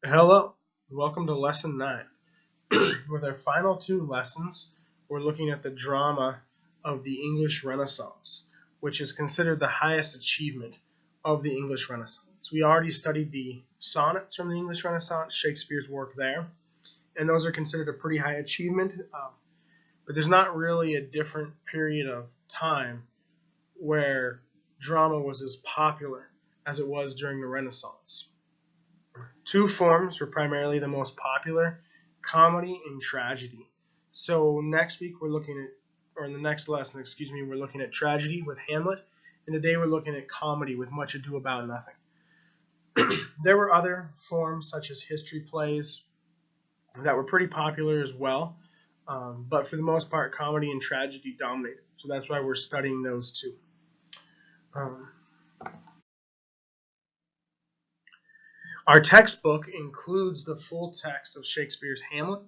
Hello, welcome to Lesson 9. With our final two lessons, we're looking at the drama of the English Renaissance, which is considered the highest achievement of the English Renaissance. We already studied the sonnets from the English Renaissance, Shakespeare's work there, and those are considered a pretty high achievement, but there's not really a different period of time where drama was as popular as it was during the Renaissance. Two forms were primarily the most popular: comedy and tragedy. So next week we're looking at, or in the next lesson, excuse me, we're looking at tragedy with Hamlet, and today we're looking at comedy with Much Ado About Nothing. There were other forms such as history plays that were pretty popular as well, but for the most part, comedy and tragedy dominated. So that's why we're studying those two. Um, Our textbook includes the full text of Shakespeare's Hamlet,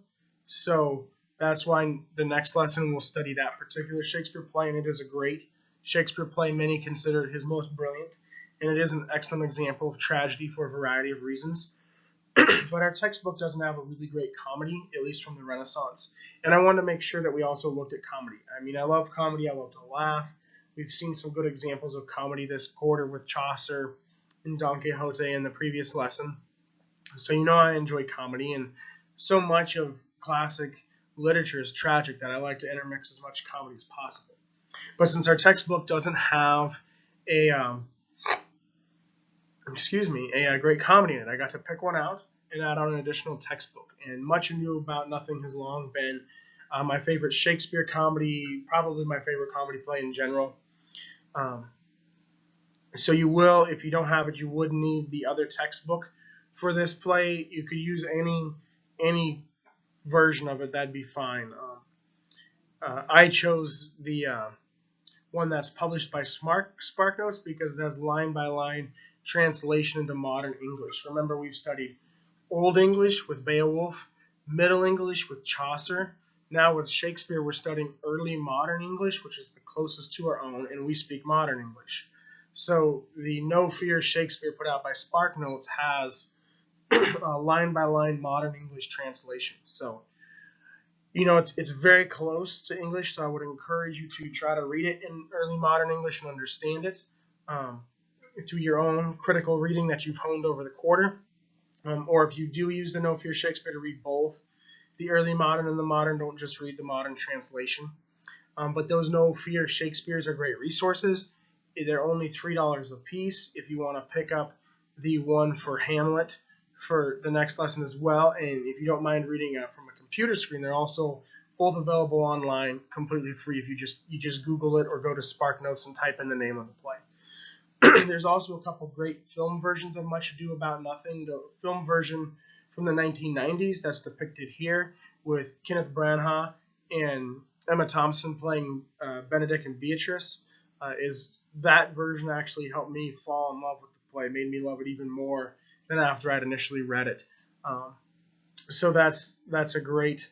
so that's why the next lesson we'll study that particular Shakespeare play, and it is a great Shakespeare play. Many consider it his most brilliant, and it is an excellent example of tragedy for a variety of reasons. But our textbook doesn't have a really great comedy, at least from the Renaissance, and I wanted to make sure that we also looked at comedy. I mean, I love comedy, I love to laugh. We've seen some good examples of comedy this quarter with Chaucer and Don Quixote in the previous lesson. So you know I enjoy comedy, and so much of classic literature is tragic that I like to intermix as much comedy as possible. But since our textbook doesn't have a a great comedy in it, I got to pick one out and add on an additional textbook. And Much Ado About Nothing has long been my favorite Shakespeare comedy, probably my favorite comedy play in general. Um, so you will, if you don't have it, you would need the other textbook for this play. You could use any version of it, that'd be fine. I chose the one that's published by SparkNotes because it has line by line translation into modern English. Remember, we've studied Old English with Beowulf, Middle English with Chaucer. Now with Shakespeare, we're studying early modern English, which is the closest to our own, and we speak modern English. So the No Fear Shakespeare put out by SparkNotes has line by line modern English translation. So you know, it's very close to English, so I would encourage you to try to read it in early modern English and understand it um, through your own critical reading that you've honed over the quarter. Or if you do use the No Fear Shakespeare, to read both the early modern and the modern. Don't just read the modern translation. But those No Fear Shakespeares are great resources. They're only $3 a piece if you want to pick up the one for Hamlet for the next lesson as well. And if you don't mind reading from a computer screen, they're also both available online completely free if you just Google it or go to SparkNotes and type in the name of the play. There's also a couple great film versions of Much Ado About Nothing. The film version from the 1990s that's depicted here with Kenneth Branagh and Emma Thompson playing Benedict and Beatrice is that version actually helped me fall in love with the play, made me love it even more than after I'd initially read it. So that's a great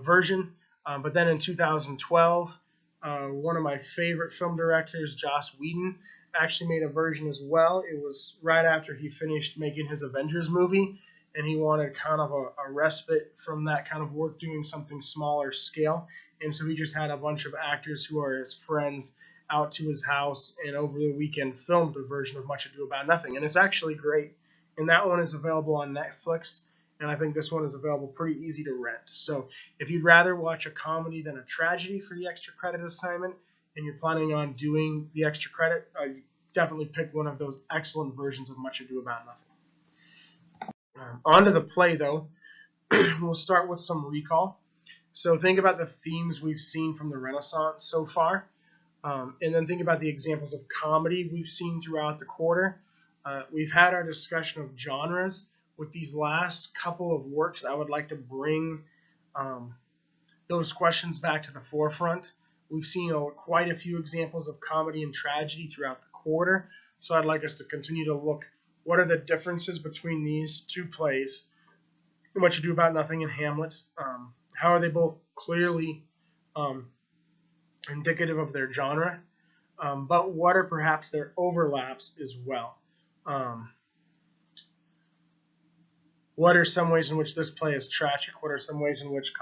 version. But then in 2012, one of my favorite film directors, Joss Whedon, actually made a version as well. It was right after he finished making his Avengers movie, and he wanted kind of a respite from that kind of work, doing something smaller scale. And so he just had a bunch of actors who are his friends out to his house, and over the weekend filmed a version of Much Ado About Nothing. And it's actually great. And that one is available on Netflix, and I think this one is available pretty easy to rent. So if you'd rather watch a comedy than a tragedy for the extra credit assignment, and you're planning on doing the extra credit, you definitely pick one of those excellent versions of Much Ado About Nothing. On to the play, though. We'll start with some recall. So think about the themes we've seen from the Renaissance so far, and then think about the examples of comedy we've seen throughout the quarter. We've had our discussion of genres. With these last couple of works, I would like to bring those questions back to the forefront. We've seen quite a few examples of comedy and tragedy throughout the quarter, so I'd like us to continue to look what are the differences between these two plays, Much Ado About Nothing and Hamlet. How are they both clearly indicative of their genre, but what are perhaps their overlaps as well? What are some ways in which this play is tragic? What are some ways in which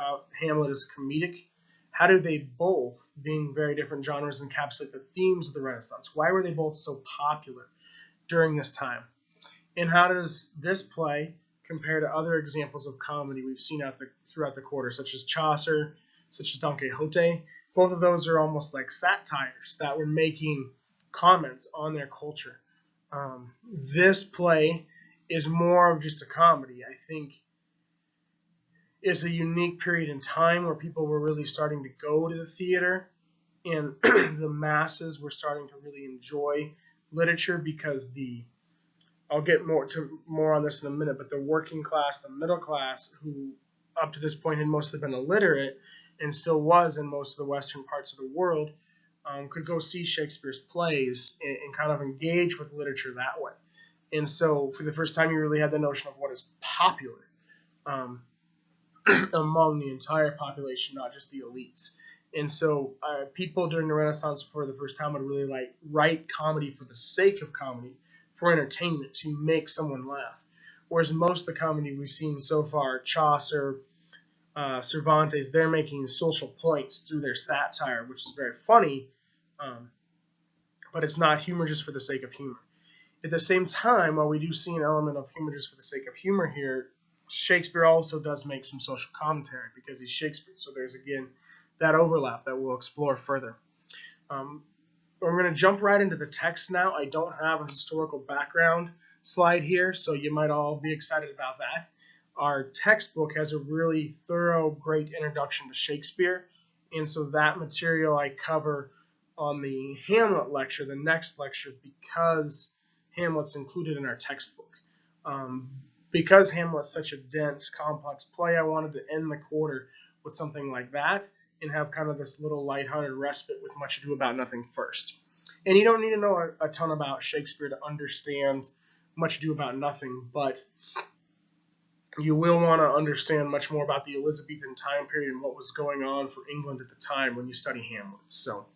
Hamlet is comedic? How do they both, being very different genres, encapsulate the themes of the Renaissance? Why were they both so popular during this time? And how does this play compare to other examples of comedy we've seen throughout the quarter, such as Chaucer, such as Don Quixote? Both of those are almost like satires that were making comments on their culture. This play is more of just a comedy. I think it's a unique period in time where people were really starting to go to the theater, and the masses were starting to really enjoy literature because I'll get more on this in a minute, but the working class, the middle class, who up to this point had mostly been illiterate and still was in most of the western parts of the world, could go see Shakespeare's plays and kind of engage with literature that way. And so for the first time, you really had the notion of what is popular among the entire population, not just the elites. And so people during the Renaissance for the first time would really write comedy for the sake of comedy, for entertainment, to make someone laugh. Whereas most of the comedy we've seen so far, Chaucer, Cervantes, they're making social points through their satire, which is very funny, but it's not humor just for the sake of humor. At the same time, while we do see an element of humor just for the sake of humor here, Shakespeare also does make some social commentary because he's Shakespeare. So there's, again, that overlap that we'll explore further. We're going to jump right into the text now. I don't have a historical background slide here, so you might all be excited about that. Our textbook has a really thorough, great introduction to Shakespeare, and so that material I cover on the Hamlet lecture, the next lecture, because Hamlet's included in our textbook. Because Hamlet's such a dense, complex play, I wanted to end the quarter with something like that and have kind of this little lighthearted respite with Much Ado About Nothing first. And you don't need to know a ton about Shakespeare to understand Much Ado About Nothing, but you will want to understand much more about the Elizabethan time period and what was going on for England at the time when you study Hamlet. So,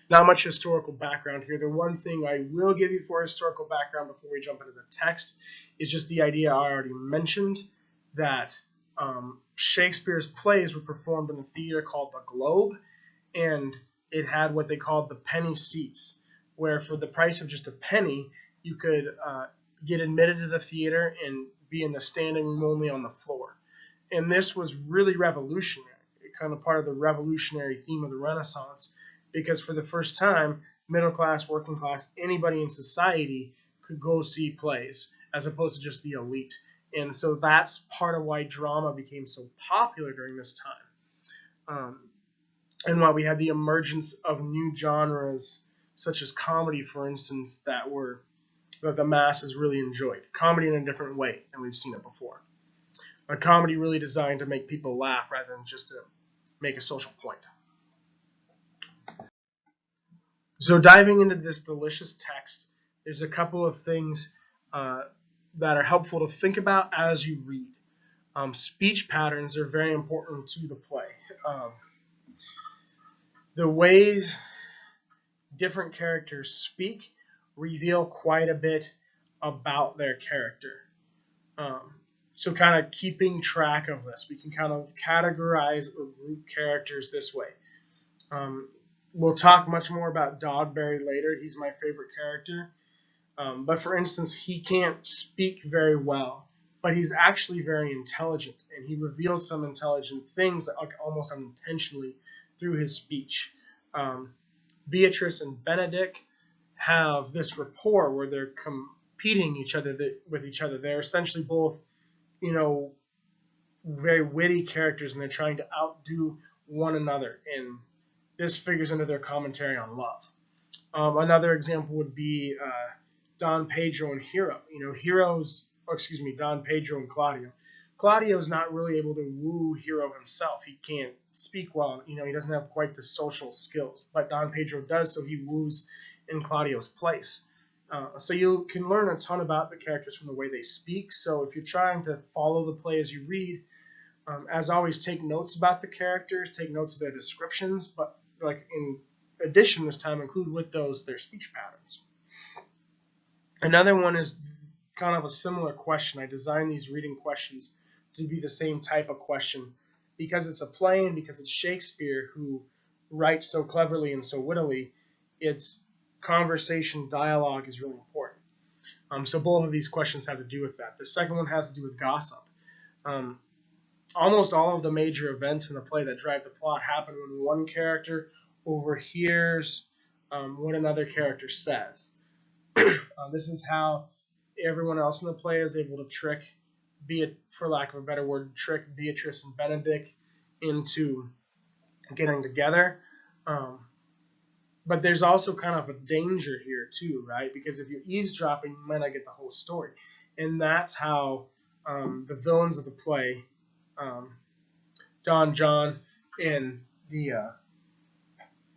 not much historical background here. The one thing I will give you for historical background before we jump into the text is just the idea I already mentioned, that Shakespeare's plays were performed in a theater called the Globe, and it had what they called the penny seats, where for the price of just a penny, you could get admitted to the theater and be in the standing room only on the floor. And this was really revolutionary, kind of part of the revolutionary theme of the Renaissance, because for the first time, middle class, working class, anybody in society could go see plays, as opposed to just the elite. And so that's part of why drama became so popular during this time. And why we had the emergence of new genres, such as comedy, for instance, that the masses really enjoyed. Comedy in a different way than we've seen it before. A comedy really designed to make people laugh rather than just to make a social point. So diving into this delicious text, there's a couple of things that are helpful to think about as you read. Speech patterns are very important to the play. The ways different characters speak reveal quite a bit about their character. So kind of keeping track of this, we can kind of categorize or group characters this way. We'll talk much more about Dogberry later. He's my favorite character. But for instance, he can't speak very well, but he's actually very intelligent, and he reveals some intelligent things almost unintentionally through his speech. Beatrice and Benedict have this rapport where they're competing with each other. They're essentially both, very witty characters, and they're trying to outdo one another, and this figures into their commentary on love. Another example would be Don Pedro and Hero. Don Pedro and Claudio. Claudio's not really able to woo Hero himself. He can't speak well. He doesn't have quite the social skills, but Don Pedro does, so he woos in Claudio's place. So you can learn a ton about the characters from the way they speak. So if you're trying to follow the play as you read, as always, take notes about the characters, take notes of their descriptions, but in addition this time, include with those their speech patterns. Another one is kind of a similar question. I designed these reading questions to be the same type of question because it's a play and because it's Shakespeare who writes so cleverly and so wittily. It's conversation, dialogue is really important. So both of these questions have to do with that. The second one has to do with gossip. Um, Almost all of the major events in the play that drive the plot happen when one character overhears what another character says. This is how everyone else in the play is able to trick, for lack of a better word, trick Beatrice and Benedict into getting together. But there's also kind of a danger here too, right? Because if you're eavesdropping, you might not get the whole story, and that's how the villains of the play, Don John, and the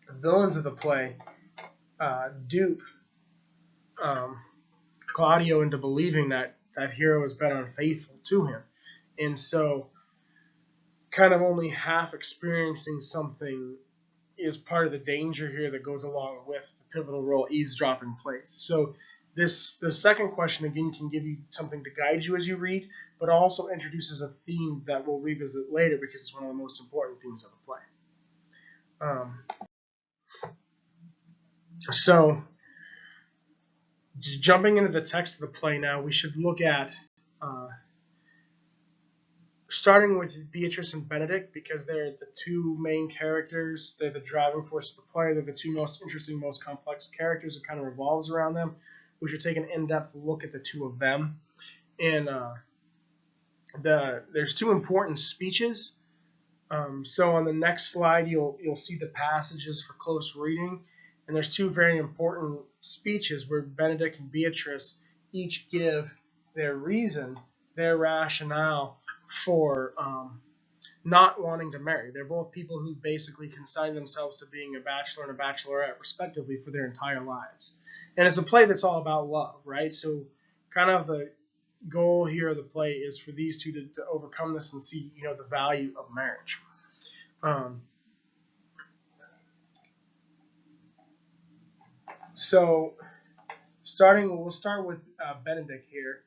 villains of the play dupe Claudio into believing that that hero has been unfaithful to him, and so kind of only half experiencing something is part of the danger here that goes along with the pivotal role eavesdropping plays. So the second question again can give you something to guide you as you read, but also introduces a theme that we'll revisit later because it's one of the most important themes of the play. So jumping into the text of the play now, we should look at starting with Beatrice and Benedict because they're the two main characters. They're the driving force of the play. They're the two most interesting, most complex characters. It kind of revolves around them. We should take an in-depth look at the two of them. And there's two important speeches. So on the next slide, you'll see the passages for close reading. And there's two very important speeches where Benedict and Beatrice each give their reason, their rationale for not wanting to marry. They're both people who basically consign themselves to being a bachelor and a bachelorette, respectively, for their entire lives. And it's a play that's all about love, right? So kind of the goal here of the play is for these two to overcome this and see, the value of marriage. So we'll start with Benedict here,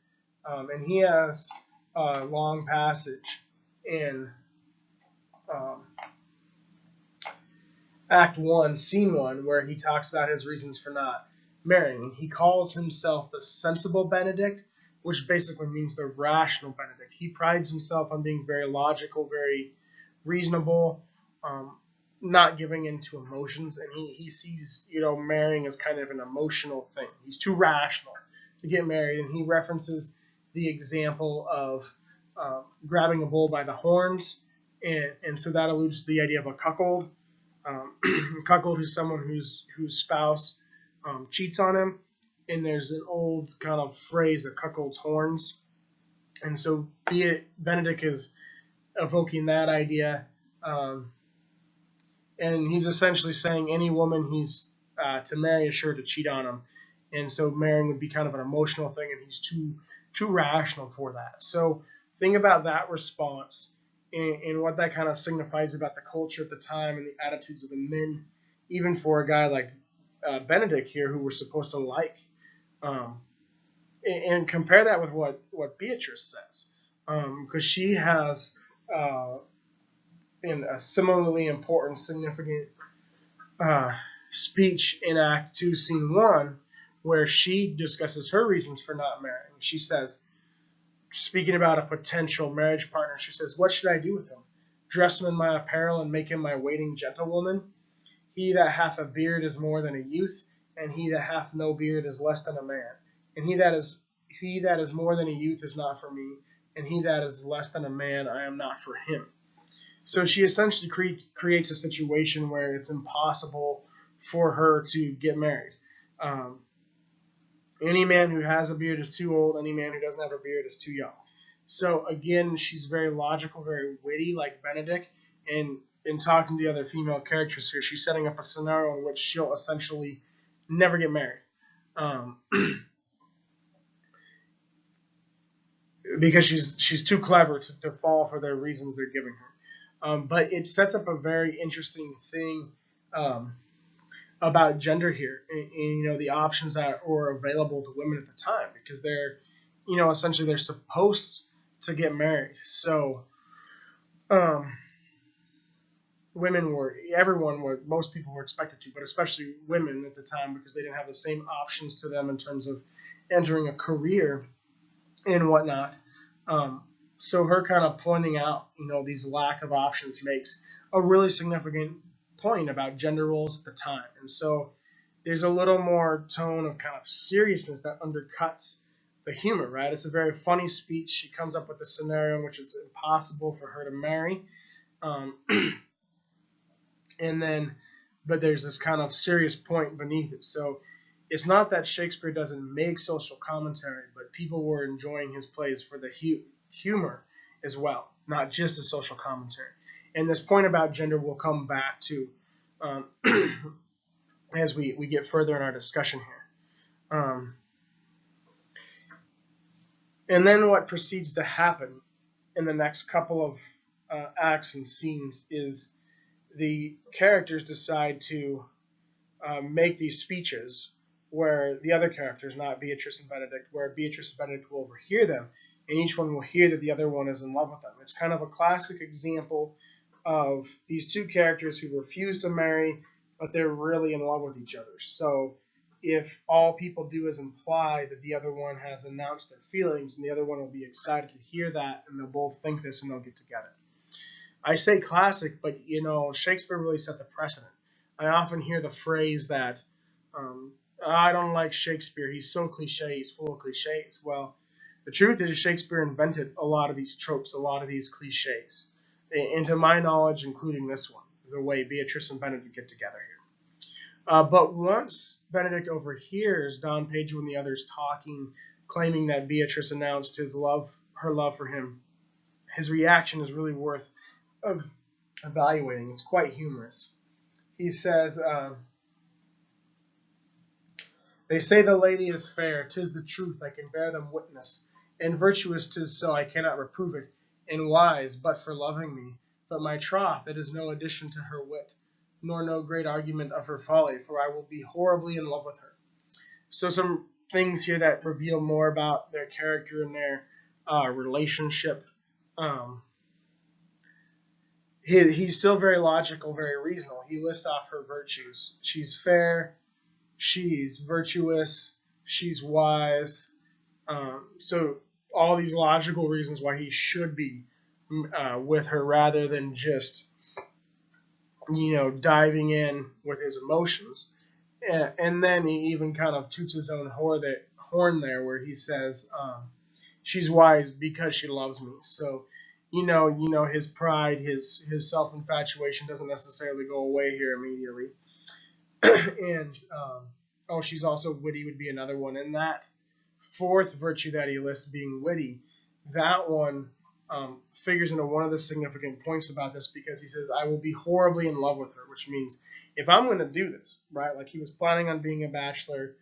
and he has a long passage in Act 1, Scene 1, where he talks about his reasons for not marrying. He calls himself the sensible Benedict, which basically means the rational Benedict. He prides himself on being very logical, very reasonable, not giving into emotions, and he sees, marrying as kind of an emotional thing. He's too rational to get married, and he references the example of grabbing a bull by the horns, and so that alludes to the idea of a cuckold. Cuckold is someone whose spouse cheats on him, and there's an old kind of phrase, a cuckold's horns, and so Benedict is evoking that idea, and he's essentially saying any woman he's to marry is sure to cheat on him, and so marrying would be kind of an emotional thing, and he's too rational for that. So think about that response and what that kind of signifies about the culture at the time and the attitudes of the men, even for a guy like Benedict here, who we're supposed to like. And compare that with what Beatrice says, because she has in a similarly important, significant speech in Act 2, Scene 1, where she discusses her reasons for not marrying. She says, speaking about a potential marriage partner, she says, "What should I do with him? Dress him in my apparel and make him my waiting gentlewoman? He that hath a beard is more than a youth, and he that hath no beard is less than a man. And he that is more than a youth is not for me, and he that is less than a man, I am not for him." So she essentially creates a situation where it's impossible for her to get married. Any man who has a beard is too old. Any man who doesn't have a beard is too young. So again, she's very logical, very witty, like Benedict. And in talking to the other female characters here, she's setting up a scenario in which she'll essentially never get married. Because she's too clever to fall for their reasons they're giving her. But it sets up a very interesting thing about gender here, and the options that were available to women at the time, because they're essentially they're supposed to get married. So um, most people were expected to, but especially women at the time because they didn't have the same options to them in terms of entering a career and whatnot. Um, so her kind of pointing out, these lack of options makes a really significant point about gender roles at the time. And so there's a little more tone of kind of seriousness that undercuts the humor, right? It's a very funny speech. She comes up with a scenario in which it's impossible for her to marry. Um, and then, but there's this kind of serious point beneath it. So it's not that Shakespeare doesn't make social commentary, but people were enjoying his plays for the humor as well, not just the social commentary. And this point about gender will come back to um, as we get further in our discussion here. And then what proceeds to happen in the next couple of acts and scenes is the characters decide to make these speeches where the other characters, not Beatrice and Benedict, where Beatrice and Benedict will overhear them, and each one will hear that the other one is in love with them. It's kind of a classic example of these two characters who refuse to marry, but they're really in love with each other. So if all people do is imply that the other one has announced their feelings, and the other one will be excited to hear that, and they'll both think this, and they'll get together. I say classic, but Shakespeare really set the precedent. I often hear the phrase that I don't like Shakespeare. He's so cliche. He's full of cliches. Well, the truth is Shakespeare invented a lot of these tropes, a lot of these cliches. And to my knowledge, including this one, the way Beatrice and Benedict get together here. But once Benedict overhears Don Pedro and the others talking, claiming that Beatrice announced her love for him, his reaction is really worth evaluating. It's quite humorous. He says, they say the lady is fair, 'tis the truth, I can bear them witness, and virtuous 'tis so, I cannot reprove it, and wise, but for loving me. But my troth, it is no addition to her wit, nor no great argument of her folly, for I will be horribly in love with her. So some things here that reveal more about their character and their relationship. He's still very logical, very reasonable. He lists off her virtues. She's fair, she's virtuous, she's wise. So all these logical reasons why he should be with her rather than just, diving in with his emotions. And then he even kind of toots his own horn there where he says, she's wise because she loves me. So, his pride, his self-infatuation doesn't necessarily go away here immediately. And she's also witty would be another one. And that fourth virtue that he lists, being witty, that one figures into one of the significant points about this because he says, I will be horribly in love with her, which means if I'm going to do this, right, like he was planning on being a bachelor,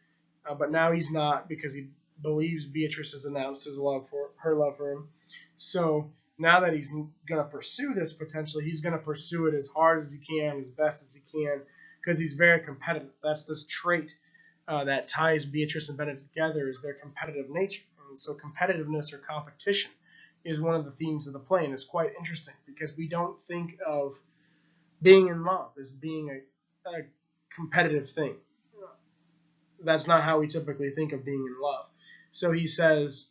but now he's not because he believes Beatrice has announced her love for him. So now that he's going to pursue this potentially, he's going to pursue it as hard as he can, as best as he can, because he's very competitive. That's this trait that ties Beatrice and Benedict together is their competitive nature. And so competitiveness or competition is one of the themes of the play, and it's quite interesting because we don't think of being in love as being a competitive thing. That's not how we typically think of being in love. So he says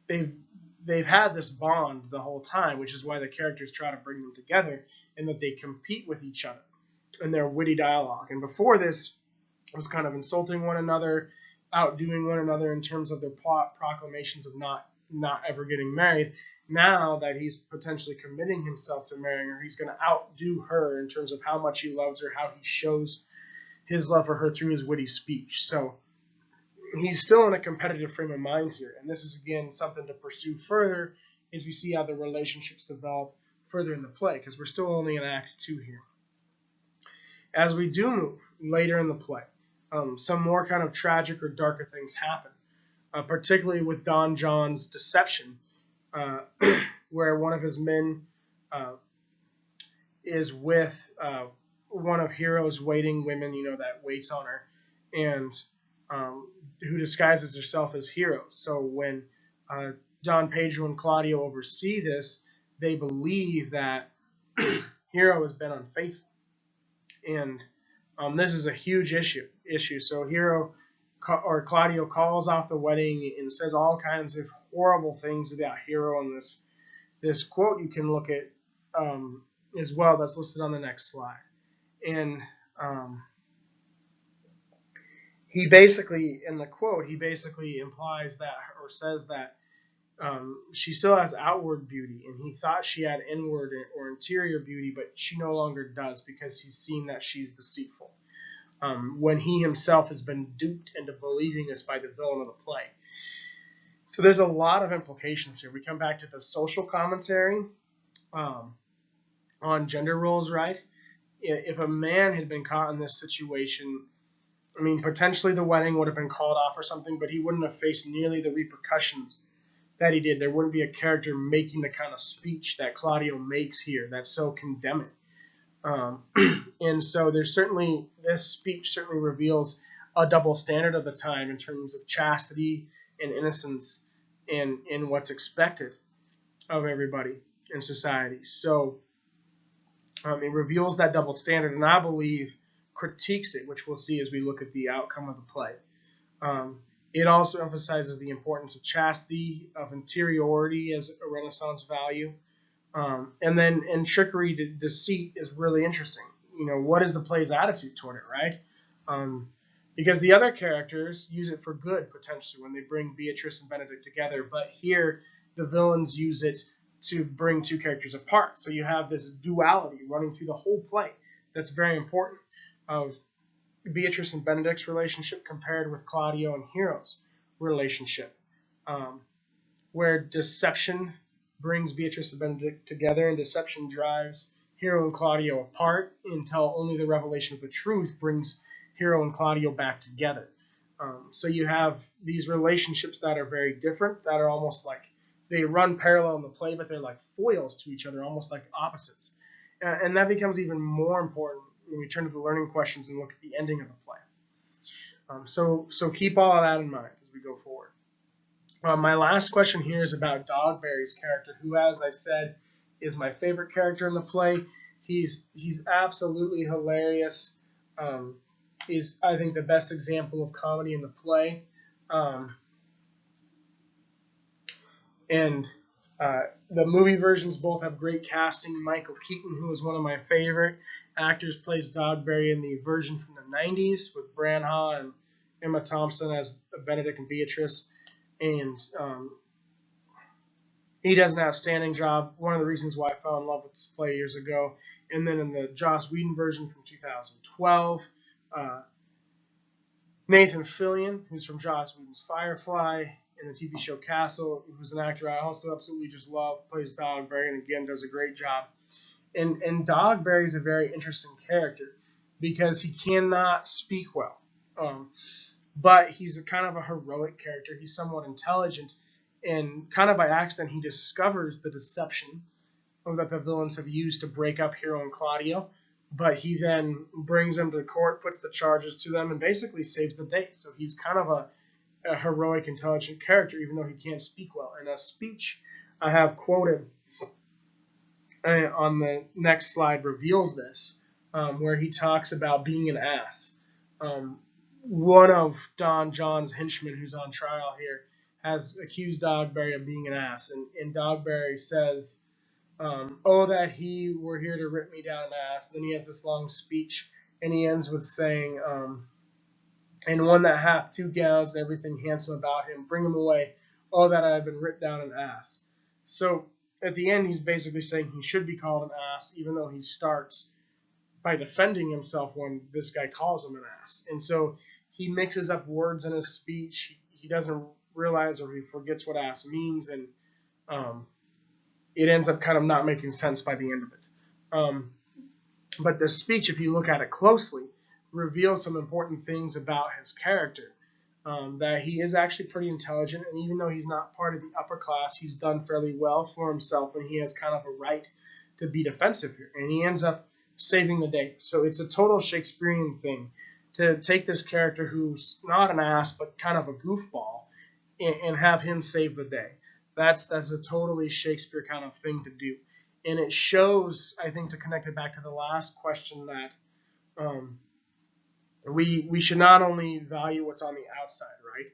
they've had this bond the whole time, which is why the characters try to bring them together, and that they compete with each other in their witty dialogue. And before this, it was kind of insulting one another, outdoing one another in terms of their proclamations of not ever getting married. Now that he's potentially committing himself to marrying her, he's going to outdo her in terms of how much he loves her, how he shows his love for her through his witty speech. So he's still in a competitive frame of mind here, and this is again something to pursue further as we see how the relationships develop further in the play, because we're still only in Act 2 here. As we do move later in the play, some more kind of tragic or darker things happen, particularly with Don John's deception, where one of his men is with one of Hero's waiting women, that waits on her, and who disguises herself as Hero. So when uh, Don Pedro and Claudio oversee this, they believe that Hero has been unfaithful, and this is a huge issue. So Hero or Claudio calls off the wedding and says all kinds of horrible things about Hero in this quote you can look at as well. That's listed on the next slide, and um, he basically in the quote implies that or says that she still has outward beauty, and he thought she had inward or interior beauty, but she no longer does because he's seen that she's deceitful. When he himself has been duped into believing this by the villain of the play. So there's a lot of implications here. We come back to the social commentary on gender roles, right? If a man had been caught in this situation, I mean, potentially the wedding would have been called off or something, but he wouldn't have faced nearly the repercussions that he did. There wouldn't be a character making the kind of speech that Claudio makes here that's so condemning. And so this speech certainly reveals a double standard of the time in terms of chastity and innocence and what's expected of everybody in society. So it reveals that double standard, and I believe critiques it, which we'll see as we look at the outcome of the play. It also emphasizes the importance of chastity, of interiority as a Renaissance value. And then in trickery, deceit is really interesting. What is the play's attitude toward it, right? Because the other characters use it for good, potentially, when they bring Beatrice and Benedict together. But here, the villains use it to bring two characters apart. So you have this duality running through the whole play that's very important of Beatrice and Benedict's relationship compared with Claudio and Hero's relationship, where deception brings Beatrice and Benedict together, and deception drives Hero and Claudio apart until only the revelation of the truth brings Hero and Claudio back together. So you have these relationships that are very different, that are almost like they run parallel in the play, but they're like foils to each other, almost like opposites. And that becomes even more important when we turn to the learning questions and look at the ending of the play. So keep all of that in mind as we go forward. My last question here is about Dogberry's character, who, as I said, is my favorite character in the play. He's absolutely hilarious. Is, I think, the best example of comedy in the play. And the movie versions both have great casting. Michael Keaton, who is one of my favorite actors, plays Dogberry in the version from the 90s with Branagh and Emma Thompson as Benedict and Beatrice. And he does an outstanding job. One of the reasons why I fell in love with this play years ago. And then in the Joss Whedon version from 2012, Nathan Fillion, who's from Joss Whedon's Firefly, in the TV show Castle, who's an actor I also absolutely just love, plays Dogberry, and again does a great job. And Dogberry is a very interesting character because he cannot speak well, but he's a kind of a heroic character. He's somewhat intelligent, and kind of by accident he discovers the deception that the villains have used to break up Hero and Claudio. But he then brings them to court, puts the charges to them, and basically saves the day. So he's kind of a heroic, intelligent character, even though he can't speak well. And a speech I have quoted on the next slide reveals this, where he talks about being an ass. One of Don John's henchmen, who's on trial here, has accused Dogberry of being an ass. And Dogberry says, oh, that he were here to rip me down an ass. Then he has this long speech, and he ends with saying, and one that hath two gowns and everything handsome about him, bring him away. Oh, that I have been ripped down an ass. So at the end, he's basically saying he should be called an ass, even though he starts by defending himself when this guy calls him an ass. And so he mixes up words in his speech. He doesn't realize, or he forgets what ass means, and it ends up kind of not making sense by the end of it. But the speech, if you look at it closely, reveals some important things about his character. That he is actually pretty intelligent, and even though he's not part of the upper class, he's done fairly well for himself, and he has kind of a right to be defensive here. And he ends up saving the day. So it's a total Shakespearean thing to take this character who's not an ass, but kind of a goofball, and have him save the day. That's a totally Shakespeare kind of thing to do, and it shows, I think, to connect it back to the last question, that um, we should not only value what's on the outside, right?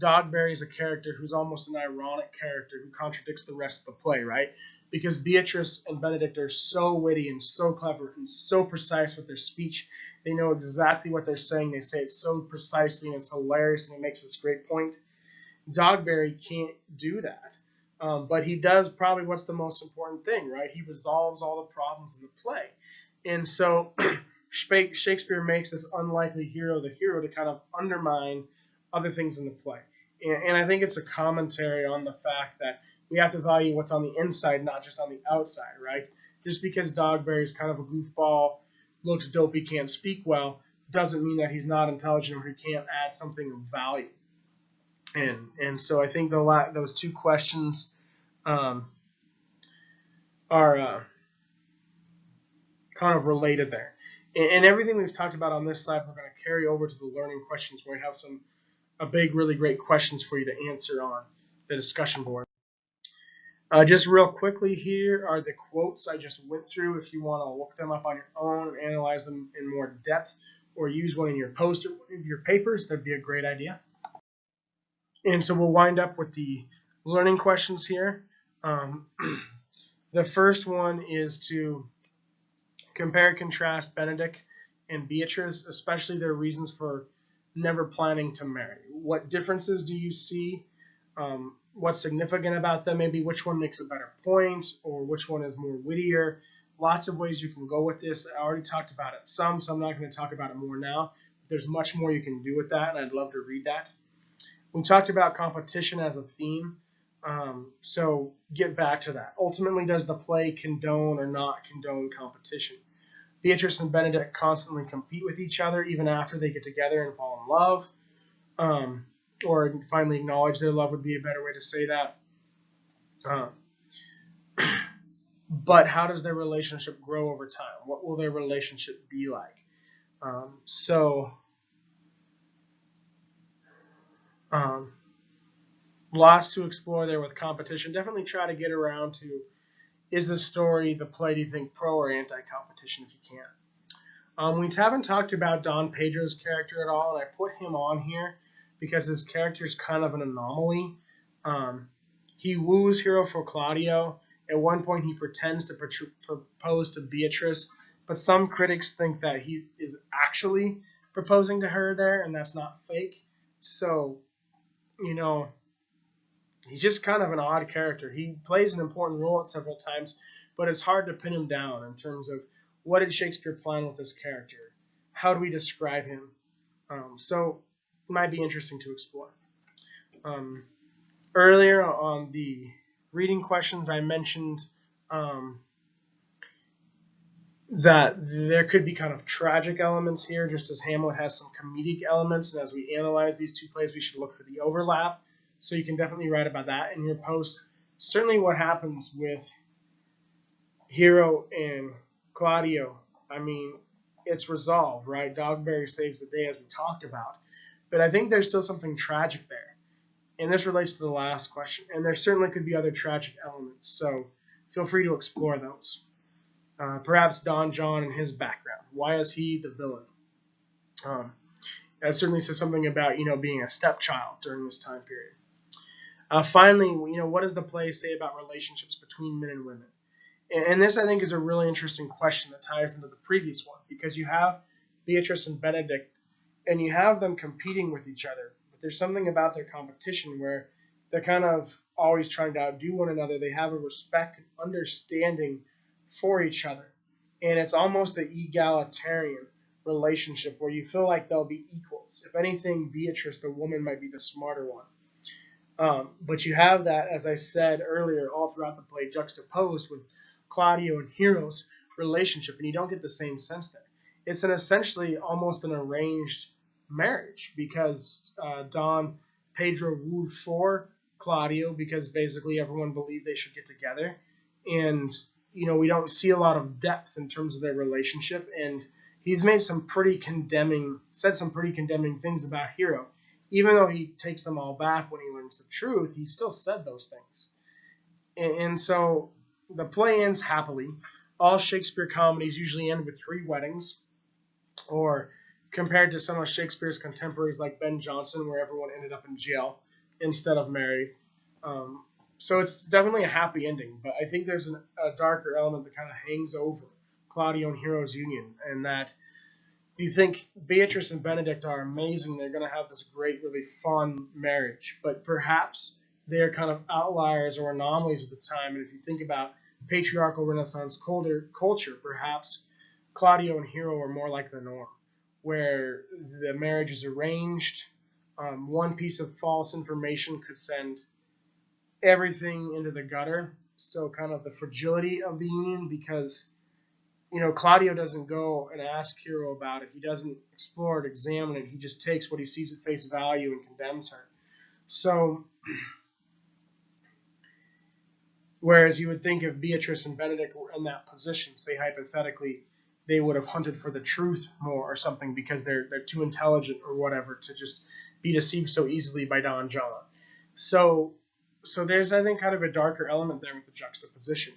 Dogberry is a character who's almost an ironic character who contradicts the rest of the play, right? Because Beatrice and Benedict are so witty and so clever and so precise with their speech. They know exactly what they're saying. They say it so precisely, and it's hilarious, and it makes this great point. Dogberry can't do that. But he does probably what's the most important thing, right? He resolves all the problems in the play. And so Shakespeare makes this unlikely hero the hero to kind of undermine other things in the play. And I think it's a commentary on the fact that we have to value what's on the inside, not just on the outside, right? Just because Dogberry is kind of a goofball, looks dopey, can't speak well, doesn't mean that he's not intelligent or he can't add something of value. And so I think those two questions are kind of related there. And everything we've talked about on this slide, we're going to carry over to the learning questions, where we have a big, really great questions for you to answer on the discussion board. Just real quickly, here are the quotes I just went through. If you want to look them up on your own and analyze them in more depth, or use one in your poster, one of your papers, that'd be a great idea. And so we'll wind up with the learning questions here. The first one is to compare and contrast Benedict and Beatrice, especially their reasons for never planning to marry. What differences do you see? What's significant about them? Maybe which one makes a better point, or which one is more wittier. Lots of ways you can go with this. I already talked about it some, so I'm not going to talk about it more now. There's much more you can do with that, and I'd love to read that. We talked about competition as a theme, so get back to that. Ultimately, does the play condone or not condone competition? Beatrice and Benedict constantly compete with each other, even after they get together and fall in love, or finally acknowledge their love would be a better way to say that. But how does their relationship grow over time? What will their relationship be like? Lots to explore there with competition. Definitely try to get around to, is the story, the play, do you think, pro or anti-competition if you can? We haven't talked about Don Pedro's character at all, and I put him on here because his character is kind of an anomaly. He woos Hero for Claudio. At one point, he pretends to propose to Beatrice, but some critics think that he is actually proposing to her there, and that's not fake. So, he's just kind of an odd character. He plays an important role at several times, but it's hard to pin him down in terms of what did Shakespeare plan with this character? How do we describe him? So it might be interesting to explore. Earlier on the reading questions, I mentioned that there could be kind of tragic elements here, just as Hamlet has some comedic elements. And as we analyze these two plays, we should look for the overlap. So you can definitely write about that in your post. Certainly what happens with Hero and Claudio, I mean, it's resolved, right? Dogberry saves the day, as we talked about. But I think there's still something tragic there. And this relates to the last question. And there certainly could be other tragic elements. So feel free to explore those. Perhaps Don John and his background. Why is he the villain? That certainly says something about, being a stepchild during this time period. Finally, what does the play say about relationships between men and women? And this, I think, is a really interesting question that ties into the previous one, because you have Beatrice and Benedict, and you have them competing with each other. But there's something about their competition where they're kind of always trying to outdo one another. They have a respect and understanding for each other. And it's almost an egalitarian relationship where you feel like they'll be equals. If anything, Beatrice, the woman, might be the smarter one. But you have that, as I said earlier, all throughout the play, juxtaposed with Claudio and Hero's relationship, and you don't get the same sense there. It's essentially almost an arranged marriage, because Don Pedro wooed for Claudio because basically everyone believed they should get together, and we don't see a lot of depth in terms of their relationship, and he's made said some pretty condemning things about Hero. even though he takes them all back when he learns the truth, he still said those things. And so the play ends happily. All Shakespeare comedies usually end with 3 weddings, or compared to some of Shakespeare's contemporaries like Ben Jonson, where everyone ended up in jail instead of married. Um, so it's definitely a happy ending, but I think there's a darker element that kind of hangs over Claudio and Hero's union, and that you think Beatrice and Benedict are amazing. They're going to have this great, really fun marriage, but perhaps they're kind of outliers or anomalies at the time. And if you think about patriarchal Renaissance culture, perhaps Claudio and Hero are more like the norm, where the marriage is arranged. One piece of false information could send everything into the gutter. So kind of the fragility of the union, because Claudio doesn't go and ask Hero about it. He doesn't explore it, examine it. He just takes what he sees at face value and condemns her. So, whereas you would think if Beatrice and Benedict were in that position, say hypothetically, they would have hunted for the truth more or something because they're too intelligent or whatever to just be deceived so easily by Don John. So there's, I think, kind of a darker element there with the juxtaposition.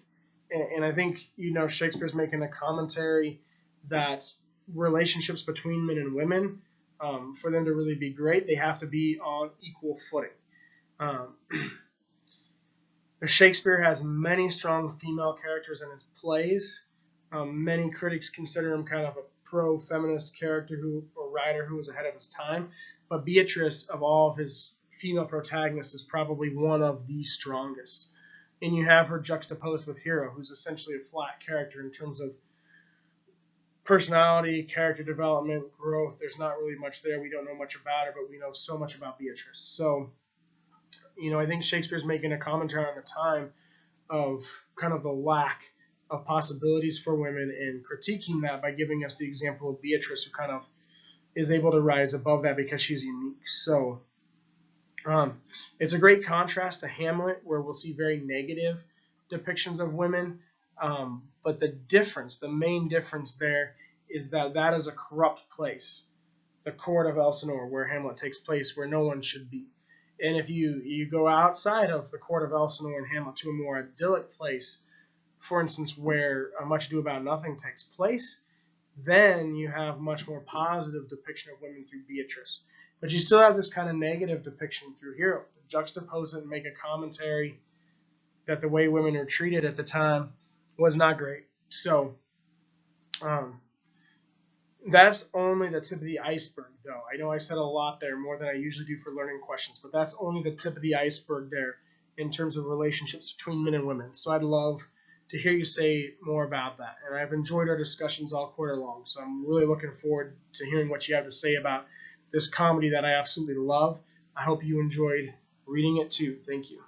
And I think, Shakespeare's making a commentary that relationships between men and women, for them to really be great, they have to be on equal footing. Shakespeare has many strong female characters in his plays. Many critics consider him kind of a pro-feminist character or writer who was ahead of his time. But Beatrice, of all of his female protagonists, is probably one of the strongest. And you have her juxtaposed with Hero, who's essentially a flat character in terms of personality, character development, growth. There's not really much there. We don't know much about her, but we know so much about Beatrice. So, I think Shakespeare's making a commentary on the time of kind of the lack of possibilities for women and critiquing that by giving us the example of Beatrice, who kind of is able to rise above that because she's unique. So, it's a great contrast to Hamlet, where we'll see very negative depictions of women. But the main difference there is that is a corrupt place, the court of Elsinore, where Hamlet takes place, where no one should be. And if you go outside of the court of Elsinore and Hamlet to a more idyllic place, for instance, where a Much Ado About Nothing takes place, then you have much more positive depiction of women through Beatrice. But you still have this kind of negative depiction through Hero. Juxtapose it and make a commentary that the way women are treated at the time was not great. So that's only the tip of the iceberg, though. I know I said a lot there, more than I usually do for learning questions, but that's only the tip of the iceberg there in terms of relationships between men and women. So I'd love to hear you say more about that. And I've enjoyed our discussions all quarter long, so I'm really looking forward to hearing what you have to say about this comedy that I absolutely love. I hope you enjoyed reading it too. Thank you.